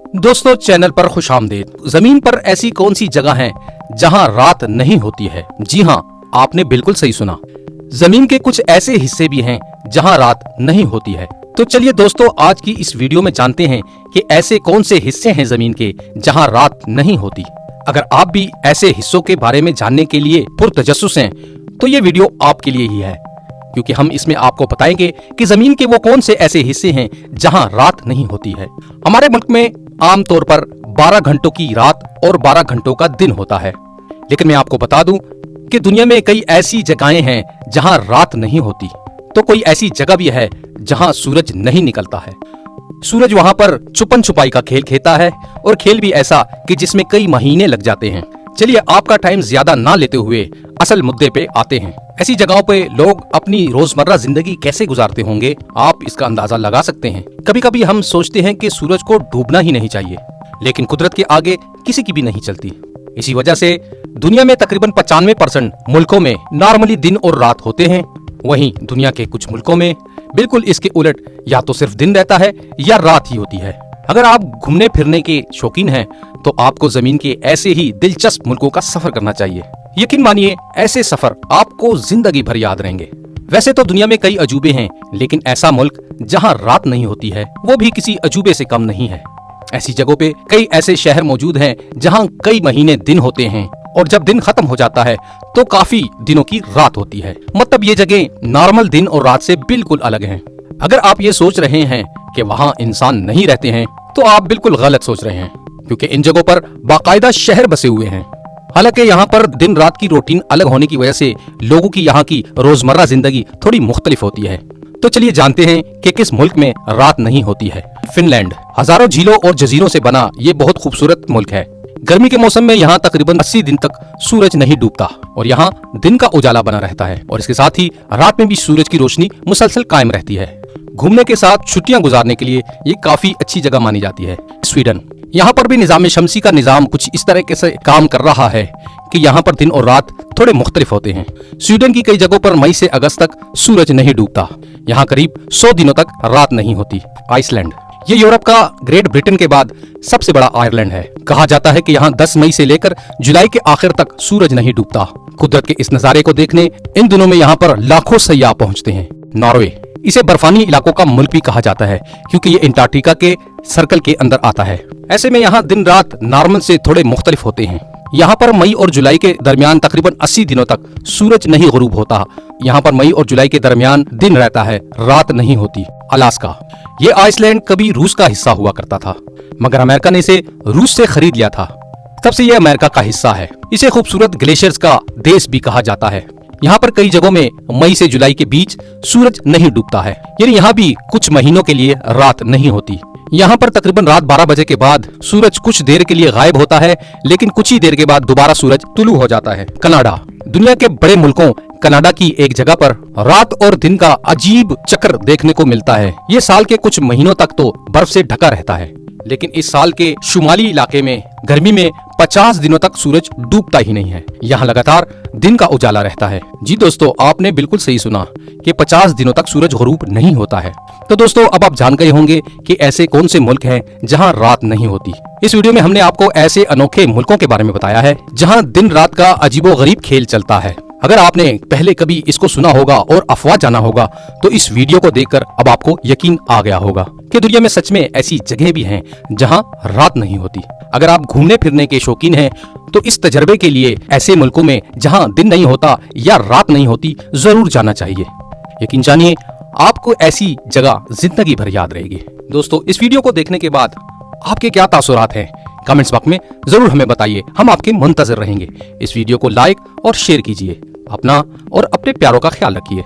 दोस्तों चैनल पर खुश आमदीद। जमीन पर ऐसी कौन सी जगह है जहां रात नहीं होती है? जी हां, आपने बिल्कुल सही सुना। जमीन के कुछ ऐसे हिस्से भी हैं जहां रात नहीं होती है। तो चलिए दोस्तों, आज की इस वीडियो में जानते हैं कि ऐसे कौन से हिस्से हैं जमीन के जहां रात नहीं होती। अगर आप भी ऐसे हिस्सों के बारे में जानने के लिए पुरतजस्सुस हैं तो ये वीडियो आपके लिए ही है, क्योंकि हम इसमें आपको बताएंगे कि जमीन के वो कौन से ऐसे हिस्से हैं जहां रात नहीं होती है। हमारे मुल्क में आमतौर पर 12 घंटों की रात और 12 घंटों का दिन होता है, लेकिन मैं आपको बता दूं कि दुनिया में कई ऐसी जगहें हैं जहां रात नहीं होती। तो कोई ऐसी जगह भी है जहां सूरज नहीं निकलता है। सूरज वहां पर छुपन छुपाई का खेल खेलता है, और खेल भी ऐसा कि जिसमें कई महीने लग जाते हैं। चलिए आपका टाइम ज्यादा ना लेते हुए असल मुद्दे पे आते हैं। ऐसी जगहों पे लोग अपनी रोजमर्रा जिंदगी कैसे गुजारते होंगे, आप इसका अंदाजा लगा सकते हैं। कभी कभी हम सोचते हैं कि सूरज को डूबना ही नहीं चाहिए, लेकिन कुदरत के आगे किसी की भी नहीं चलती। इसी वजह से दुनिया में तकरीबन 95% मुल्कों में नॉर्मली दिन और रात होते हैं। वहीं दुनिया के कुछ मुल्कों में बिल्कुल इसके उलट या तो सिर्फ दिन रहता है या रात ही होती है। अगर आप घूमने फिरने के शौकीन हैं तो आपको जमीन के ऐसे ही दिलचस्प मुल्कों का सफर करना चाहिए। यकीन मानिए, ऐसे सफर आपको जिंदगी भर याद रहेंगे। वैसे तो दुनिया में कई अजूबे हैं, लेकिन ऐसा मुल्क जहां रात नहीं होती है वो भी किसी अजूबे से कम नहीं है। ऐसी जगहों पे कई ऐसे शहर मौजूद हैं जहां कई महीने दिन होते हैं, और जब दिन खत्म हो जाता है तो काफी दिनों की रात होती है। मतलब ये जगह नॉर्मल दिन और रात से बिल्कुल अलग हैं। अगर आप ये सोच रहे हैं कि वहाँ इंसान नहीं रहते हैं तो आप बिल्कुल गलत सोच रहे हैं, क्योंकि इन जगहों पर बाकायदा शहर बसे हुए हैं। हालांकि यहाँ पर दिन रात की रूटीन अलग होने की वजह से लोगों की यहाँ की रोजमर्रा जिंदगी थोड़ी मुख्तलिफ होती है। तो चलिए जानते हैं कि किस मुल्क में रात नहीं होती है। फिनलैंड हजारों झीलों और जजीरों से बना ये बहुत खूबसूरत मुल्क है। गर्मी के मौसम में यहाँ तकरीबन 80 दिन तक सूरज नहीं डूबता, और यहाँ दिन का उजाला बना रहता है, और इसके साथ ही रात में भी सूरज की रोशनी मुसलसल कायम रहती है। घूमने के साथ छुट्टियां गुजारने के लिए ये काफी अच्छी जगह मानी जाती है। स्वीडन, यहाँ पर भी निजाम शमसी का निजाम कुछ इस तरह से काम कर रहा है कि यहाँ पर दिन और रात थोड़े मुख्तलिफ होते हैं। स्वीडन की कई जगहों पर मई से अगस्त तक सूरज नहीं डूबता। यहाँ करीब 100 दिनों तक रात नहीं होती। आइसलैंड, ये यूरोप का ग्रेट ब्रिटेन के बाद सबसे बड़ा आयरलैंड है। कहा जाता है कि यहाँ 10 मई से लेकर जुलाई के आखिर तक सूरज नहीं डूबता। कुदरत के इस नजारे को देखने इन दिनों में यहाँ पर लाखों सयाह पहुँचते हैं। नॉर्वे, इसे बर्फानी इलाकों का मुल्क भी कहा जाता है, क्योंकि ये अंटार्कटिका के सर्कल के अंदर आता है। ऐसे में यहाँ दिन रात नॉर्मल से थोड़े मुख्तलिफ होते हैं। यहाँ पर मई और जुलाई के दरमियान तकरीबन 80 दिनों तक सूरज नहीं गुरूब होता। यहाँ पर मई और जुलाई के दरमियान दिन रहता है, रात नहीं होती। अलास्का, ये आइसलैंड कभी रूस का हिस्सा हुआ करता था, मगर अमेरिका ने इसे रूस से खरीद लिया था। तब से ये अमेरिका का हिस्सा है। इसे खूबसूरत ग्लेशियर्स का देश भी कहा जाता है। यहाँ पर कई जगहों में मई से जुलाई के बीच सूरज नहीं डूबता है, यानी यहाँ भी कुछ महीनों के लिए रात नहीं होती। यहाँ पर तकरीबन रात 12 बजे के बाद सूरज कुछ देर के लिए गायब होता है, लेकिन कुछ ही देर के बाद दोबारा सूरज तुलू हो जाता है। कनाडा, दुनिया के बड़े मुल्कों कनाडा की एक जगह पर रात और दिन का अजीब चक्र देखने को मिलता है। ये साल के कुछ महीनों तक तो बर्फ से ढका रहता है, लेकिन इस साल के शुमाली इलाके में गर्मी में 50 दिनों तक सूरज डूबता ही नहीं है। यहाँ लगातार दिन का उजाला रहता है। जी दोस्तों, आपने बिल्कुल सही सुना कि 50 दिनों तक सूरज गुरूब नहीं होता है। तो दोस्तों, अब आप जान गए होंगे कि ऐसे कौन से मुल्क हैं जहाँ रात नहीं होती। इस वीडियो में हमने आपको ऐसे अनोखे मुल्कों के बारे में बताया है जहाँ दिन रात का अजीबोगरीब खेल चलता है। अगर आपने पहले कभी इसको सुना होगा और अफवाह जाना होगा, तो इस वीडियो को देखकर अब आपको यकीन आ गया होगा कि दुनिया में सच में ऐसी जगह भी हैं जहां रात नहीं होती। अगर आप घूमने फिरने के शौकीन हैं तो इस तजर्बे के लिए ऐसे मुल्कों में जहां दिन नहीं होता या रात नहीं होती जरूर जाना चाहिए। यकीन जानिए, आपको ऐसी जगह जिंदगी भर याद रहेगी। दोस्तों, इस वीडियो को देखने के बाद आपके क्या तासुरात हैं, कमेंट्स बॉक्स में जरूर हमें बताइए। हम आपके मुंतजर रहेंगे। इस वीडियो को लाइक और शेयर कीजिए। अपना और अपने प्यारों का ख्याल रखिए।